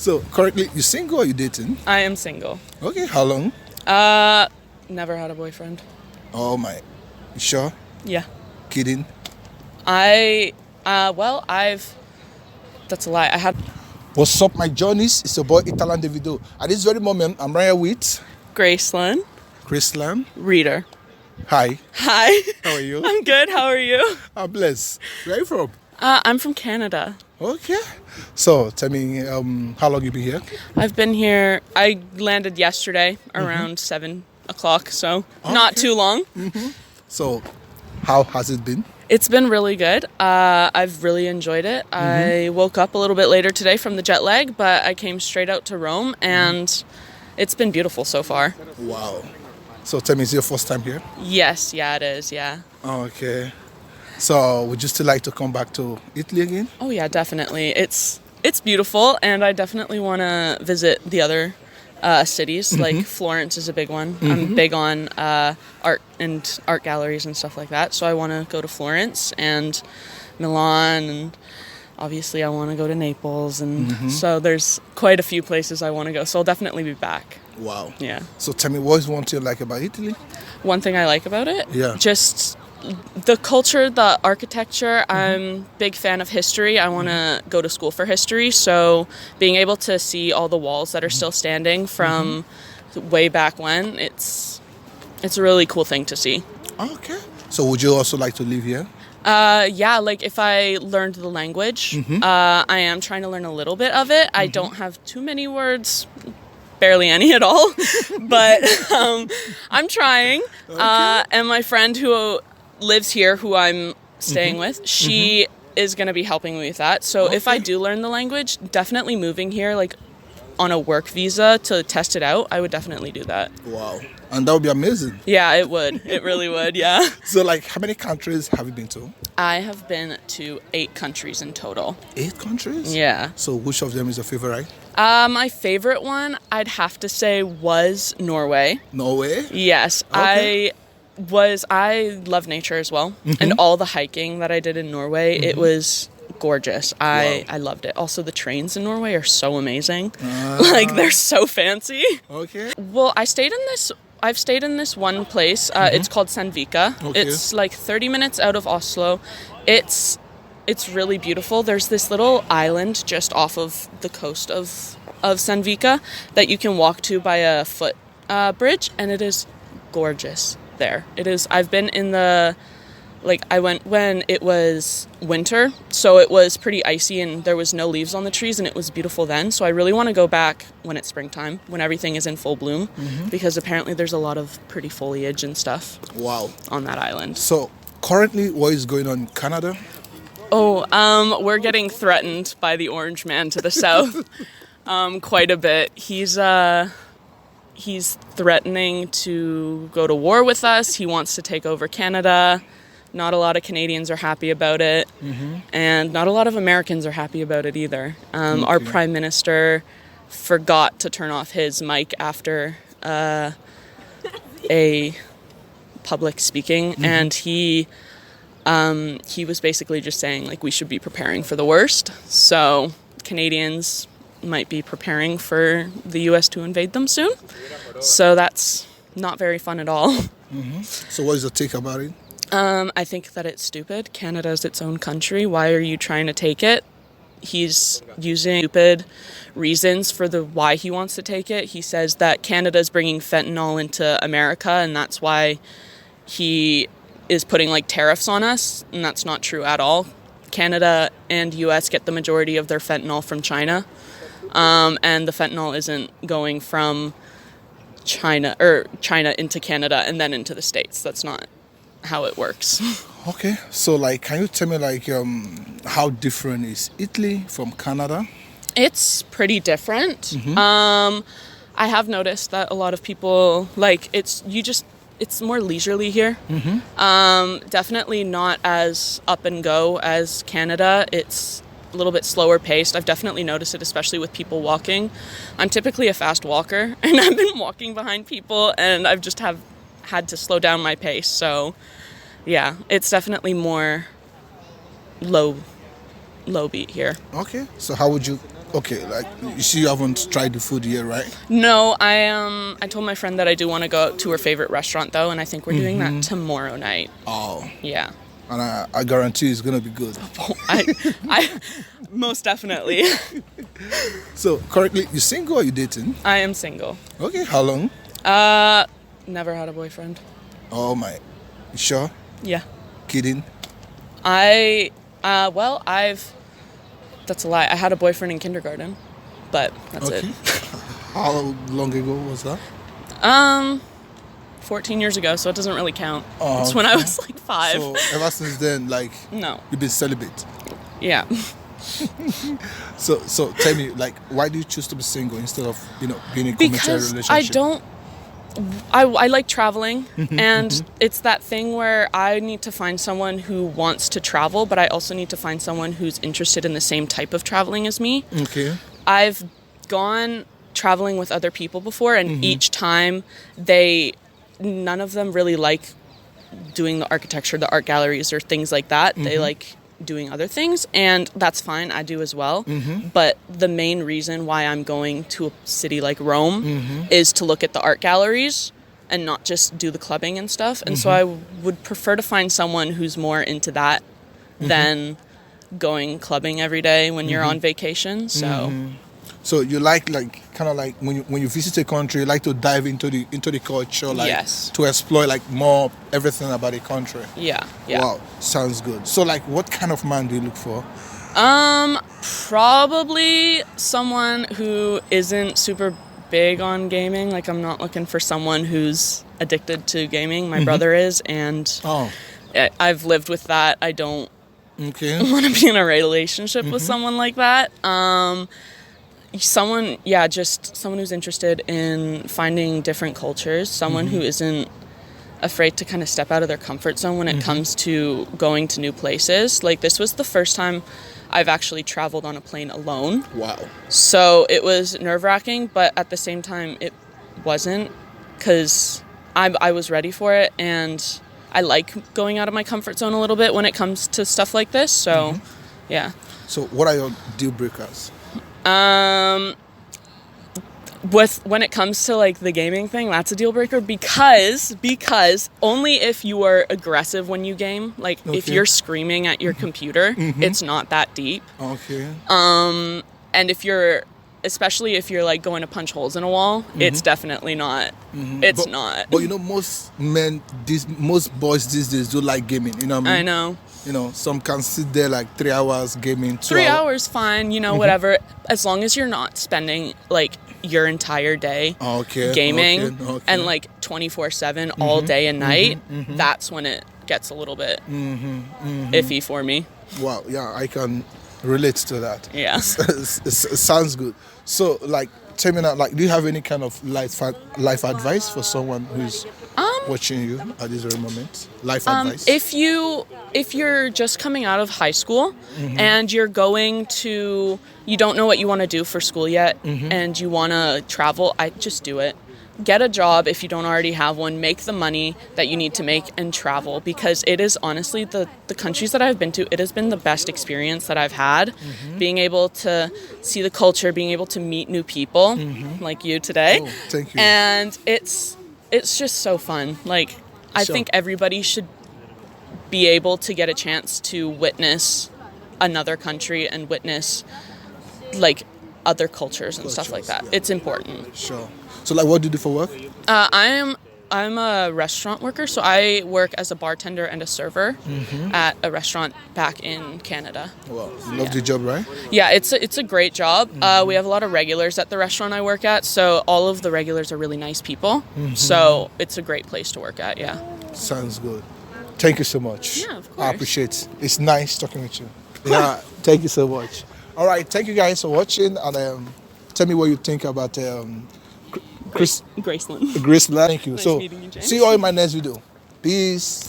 So currently, you single or you dating? I am single. Okay, how long? Never had a boyfriend. Oh my, you sure? Yeah. Kidding? That's a lie. I had What's up, my journeys? It's your boy Italan Davido. At this very moment, I'm right here with Graceland, Chris Lam. reader. Hi, Hi. how are you? I'm good. How are you? I'm blessed. Where are you from? I'm from Canada. Okay. So tell me, how long you been here? I've been here. I landed yesterday around 7 o'clock, so not too long. So, how has it been? It's been really good. I've really enjoyed it. I woke up a little bit later today from the jet lag, but I came straight out to Rome, and it's been beautiful so far. Wow. So tell me, is it your first time here? Yes, yeah, it is, yeah. Okay. So would you still like to come back to Italy again? Oh yeah, definitely. It's beautiful, and I definitely want to visit the other cities. Like Florence is a big one. I'm big on art and art galleries and stuff like that. So I want to go to Florence and Milan, and obviously I want to go to Naples, and so there's quite a few places I want to go. So I'll definitely be back. Wow. Yeah. So tell me, what is one thing you like about Italy? One thing I like about it, Yeah. just the culture, the architecture. I'm a big fan of history. I want to go to school for history, so being able to see all the walls that are still standing from way back when, it's a really cool thing to see. Okay. So would you also like to live here? Yeah, like if I learned the language, I am trying to learn a little bit of it. I don't have too many words, barely any at all, but I'm trying. And my friend who lives here, who I'm staying with, she is going to be helping me with that. So if I do learn the language, definitely moving here, like on a work visa to test it out, I would definitely do that. Wow. And that would be amazing. Yeah, it would. It really would, yeah. So like, how many countries have you been to? I have been to 8 countries in total. 8 countries? Yeah. So which of them is your favorite? My favorite one, I'd have to say, was Norway. Norway? Yes, Okay. I love nature as well, and all the hiking that I did in Norway, it was gorgeous. I loved it. Also, the trains in Norway are so amazing. Like, they're so fancy. Okay. Well, I've stayed in this one place. It's called Sandvika. Okay. It's like 30 minutes out of Oslo. It's really beautiful. There's this little island just off of the coast of Sandvika that you can walk to by a foot bridge, and it is gorgeous there. It is. I've been in I went when it was winter, so it was pretty icy and there was no leaves on the trees, and it was beautiful then. So I really want to go back when it's springtime, when everything is in full bloom, because apparently there's a lot of pretty foliage and stuff Wow. on that island. So currently, what is going on in Canada? Oh, we're getting threatened by the Orange Man to the south quite a bit. He's threatening to go to war with us. He wants to take over Canada. Not a lot of Canadians are happy about it, and not a lot of Americans are happy about it either. Our Prime Minister forgot to turn off his mic after a public speaking, and he was basically just saying, like, we should be preparing for the worst. So Canadians might be preparing for the U.S. to invade them soon. So that's not very fun at all. So what is your take about it? I think that it's stupid. Canada's its own country. Why are you trying to take it? He's using stupid reasons for why he wants to take it. He says that Canada's bringing fentanyl into America, and that's why he is putting like tariffs on us, and that's not true at all. Canada and U.S. get the majority of their fentanyl from China, and the fentanyl isn't going from China into Canada and then into the States. That's not how it works. Okay. So like, can you tell me like how different is Italy from Canada? It's pretty different. I have noticed that a lot of people like it's more leisurely here. Definitely not as up and go as Canada. It's a little bit slower paced. I've definitely noticed it, especially with people walking. I'm typically a fast walker, and I've been walking behind people, and I've just had to slow down my pace. So yeah, it's definitely more low beat here. Okay. So how would you Okay, like you see, you haven't tried the food yet, right? No, I told my friend that I do want to go to her favorite restaurant though, and I think we're doing that tomorrow night. Oh, Yeah. and I guarantee it's gonna be good. I most definitely. So currently, you single or you dating? I am single. Okay, how long? Never had a boyfriend. Oh my, you sure? Yeah. Kidding? I've that's a lie. I had a boyfriend in kindergarten, but that's Okay. How long ago was that? it. 14 years ago, so it doesn't really count. Oh, It's when I okay. was like 5. So ever since then, like No. you've been celibate. Yeah. So tell me, like, why do you choose to be single instead of being in a committed Because relationship? I don't. I like traveling, and it's that thing where I need to find someone who wants to travel, but I also need to find someone who's interested in the same type of traveling as me. Okay. I've gone traveling with other people before, and each time none of them really like doing the architecture, the art galleries, or things like that. They like doing other things, and that's fine. I do as well. But the main reason why I'm going to a city like Rome is to look at the art galleries and not just do the clubbing and stuff. And so I would prefer to find someone who's more into that than going clubbing every day when you're on vacation. So you like kind of like when you visit a country, you like to dive into the culture, like Yes. to explore like more everything about the country. Yeah. Wow, sounds good. So like, what kind of man do you look for? Probably someone who isn't super big on gaming. Like, I'm not looking for someone who's addicted to gaming. My brother is, and Oh, I've lived with that. I don't okay. want to be in a relationship with someone like that. Just someone who's interested in finding different cultures, someone who isn't afraid to kind of step out of their comfort zone when it comes to going to new places. Like, this was the first time I've actually traveled on a plane alone. Wow. So it was nerve-wracking, but at the same time, it wasn't, because I was ready for it, and I like going out of my comfort zone a little bit when it comes to stuff like this. So, yeah. So what are your deal breakers? When it comes to like the gaming thing, that's a deal breaker because only if you are aggressive when you game, like if Okay. you're screaming at your computer, it's not that deep. Okay. And especially if you're like going to punch holes in a wall, it's definitely not. It's not. But most boys these days do like gaming. You know what I mean? I know. Some can sit there like 3 hours gaming. 3 hours, fine, whatever. As long as you're not spending like your entire day Okay. gaming okay. and like 24/7 all day and night, that's when it gets a little bit iffy for me. Wow. Yeah, I can relate to that. Yeah. It sounds good. So, like, tell me now, like, do you have any kind of life advice for someone who's watching you at this very moment? Life advice. If you're just coming out of high school and you don't know what you want to do for school yet, and you want to travel, I just do it. Get a job if you don't already have one. Make the money that you need to make and travel, because it is honestly the countries that I've been to, it has been the best experience that I've had. Being able to see the culture, being able to meet new people like you today. Oh, thank you. And it's just so fun. Like, I Sure. think everybody should be able to get a chance to witness another country and witness like other cultures and stuff like that. Cultures, yeah. It's important. Sure. So, like, what do you do for work? I'm a restaurant worker, so I work as a bartender and a server at a restaurant back in Canada. Well, you love the job, right? Yeah, it's a great job. We have a lot of regulars at the restaurant I work at, so all of the regulars are really nice people. So it's a great place to work at. Yeah. Sounds good. Thank you so much. Yeah, of I course. appreciate it. It's nice talking with you. Yeah, thank you so much. All right, thank you guys for watching, and tell me what you think about Graceland. Graceland. Graceland. Thank you. Nice So, meeting you, James. see you all in my next video. Peace.